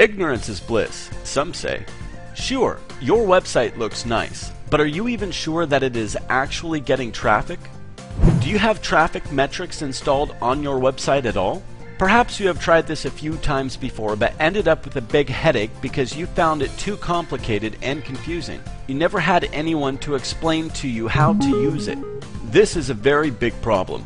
Ignorance is bliss, some say. Sure, your website looks nice, but are you even sure that it is actually getting traffic? Do you have traffic metrics installed on your website at all? Perhaps you have tried this a few times before but ended up with a big headache because you found it too complicated and confusing. You never had anyone to explain to you how to use it. This is a very big problem.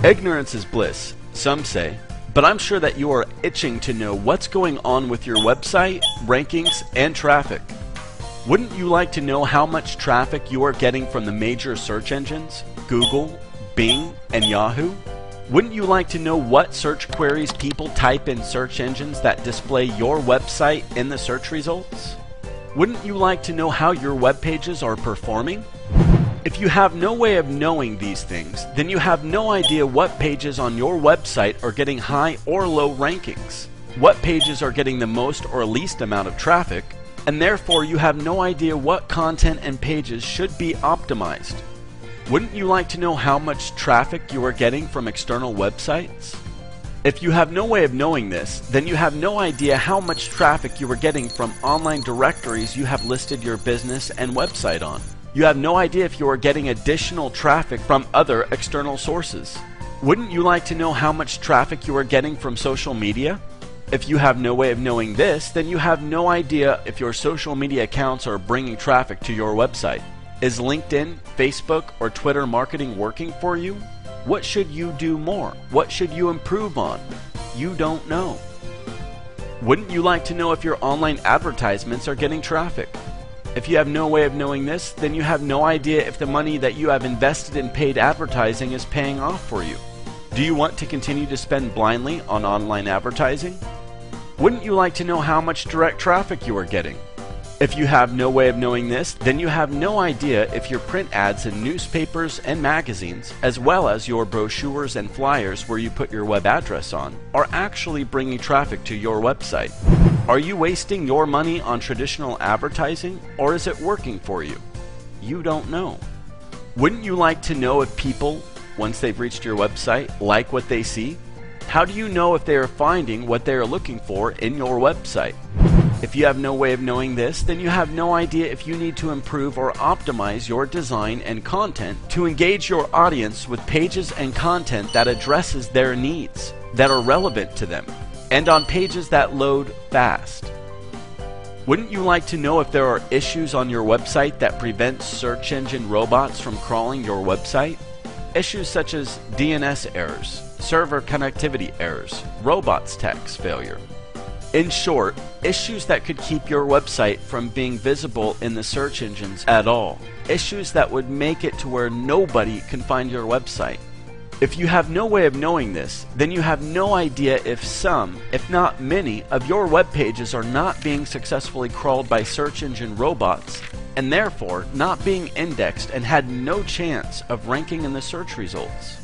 Ignorance is bliss, some say, but I'm sure that you are itching to know what's going on with your website, rankings, and traffic. Wouldn't you like to know how much traffic you are getting from the major search engines, Google, Bing, and Yahoo? Wouldn't you like to know what search queries people type in search engines that display your website in the search results? Wouldn't you like to know how your web pages are performing? If you have no way of knowing these things, then you have no idea what pages on your website are getting high or low rankings, what pages are getting the most or least amount of traffic, and therefore you have no idea what content and pages should be optimized. Wouldn't you like to know how much traffic you are getting from external websites? If you have no way of knowing this, then you have no idea how much traffic you are getting from online directories you have listed your business and website on. You have no idea if you are getting additional traffic from other external sources. Wouldn't you like to know how much traffic you are getting from social media? If you have no way of knowing this, then you have no idea if your social media accounts are bringing traffic to your website. Is LinkedIn, Facebook, or Twitter marketing working for you? What should you do more? What should you improve on? You don't know. Wouldn't you like to know if your online advertisements are getting traffic? If you have no way of knowing this, then you have no idea if the money that you have invested in paid advertising is paying off for you. Do you want to continue to spend blindly on online advertising? Wouldn't you like to know how much direct traffic you are getting? If you have no way of knowing this, then you have no idea if your print ads in newspapers and magazines, as well as your brochures and flyers where you put your web address on, are actually bringing traffic to your website. Are you wasting your money on traditional advertising, or is it working for you? You don't know. Wouldn't you like to know if people, once they've reached your website, like what they see? How do you know if they are finding what they are looking for in your website? If you have no way of knowing this, then you have no idea if you need to improve or optimize your design and content to engage your audience with pages and content that addresses their needs, that are relevant to them, and on pages that load fast. Wouldn't you like to know if there are issues on your website that prevent search engine robots from crawling your website? Issues such as DNS errors, server connectivity errors, robots tax failure. In short, issues that could keep your website from being visible in the search engines at all. Issues that would make it to where nobody can find your website. If you have no way of knowing this, then you have no idea if some, if not many, of your web pages are not being successfully crawled by search engine robots, and therefore not being indexed and had no chance of ranking in the search results.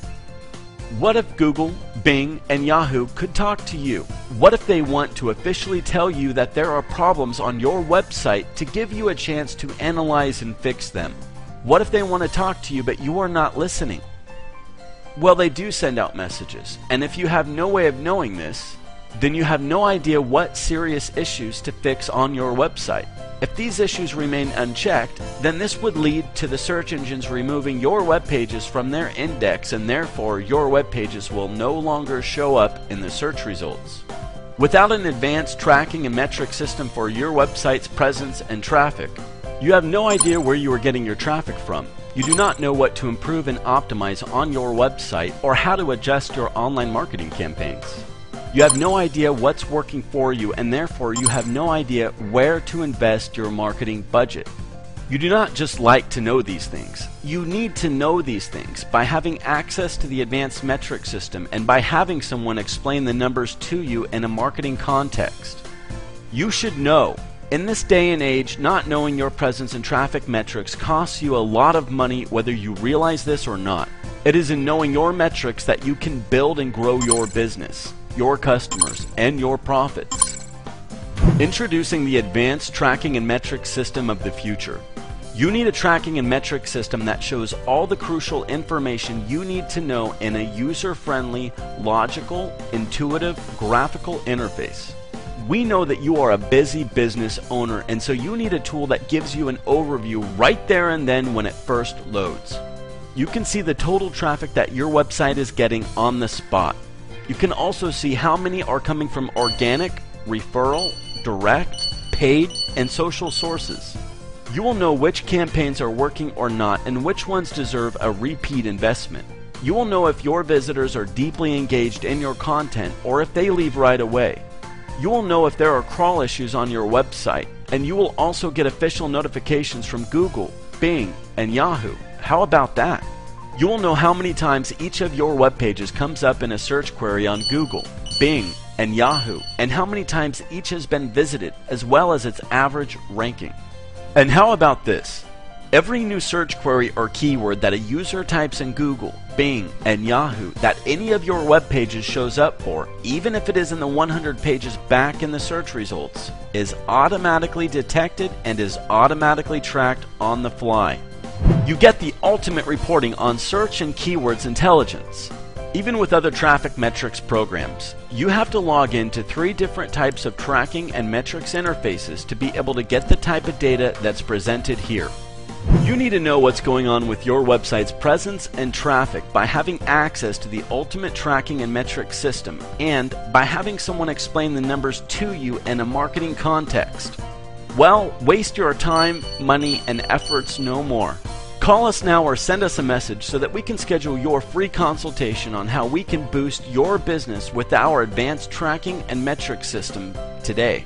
What if Google, Bing, and Yahoo could talk to you? What if they want to officially tell you that there are problems on your website to give you a chance to analyze and fix them? What if they want to talk to you but you are not listening? Well, they do send out messages, and if you have no way of knowing this, then you have no idea what serious issues to fix on your website. If these issues remain unchecked, then this would lead to the search engines removing your web pages from their index, and therefore your web pages will no longer show up in the search results. Without an advanced tracking and metric system for your website's presence and traffic, you have no idea where you are getting your traffic from. You do not know what to improve and optimize on your website or how to adjust your online marketing campaigns. You have no idea what's working for you, and therefore you have no idea where to invest your marketing budget. You do not just like to know these things. You need to know these things by having access to the advanced metric system and by having someone explain the numbers to you in a marketing context. You should know. In this day and age, not knowing your presence and traffic metrics costs you a lot of money whether you realize this or not. It is in knowing your metrics that you can build and grow your business, your customers, and your profits. Introducing the advanced tracking and metric system of the future. You need a tracking and metric system that shows all the crucial information you need to know in a user-friendly, logical, intuitive, graphical interface. We know that you are a busy business owner, and so you need a tool that gives you an overview right there and then when it first loads. You can see the total traffic that your website is getting on the spot. You can also see how many are coming from organic, referral, direct, paid, and social sources. You will know which campaigns are working or not and which ones deserve a repeat investment. You will know if your visitors are deeply engaged in your content or if they leave right away. You will know if there are crawl issues on your website, and you will also get official notifications from Google, Bing, and Yahoo. How about that? You will know how many times each of your web pages comes up in a search query on Google, Bing, and Yahoo, and how many times each has been visited, as well as its average ranking. And how about this? Every new search query or keyword that a user types in Google, Bing, and Yahoo that any of your web pages shows up for, even if it is in the 100 pages back in the search results, is automatically detected and is automatically tracked on the fly. You get the ultimate reporting on search and keywords intelligence. Even with other traffic metrics programs, you have to log into 3 different types of tracking and metrics interfaces to be able to get the type of data that's presented here. You need to know what's going on with your website's presence and traffic by having access to the ultimate tracking and metrics system, and by having someone explain the numbers to you in a marketing context. Well, waste your time, money, and efforts no more. Call us now or send us a message so that we can schedule your free consultation on how we can boost your business with our advanced tracking and metrics system today.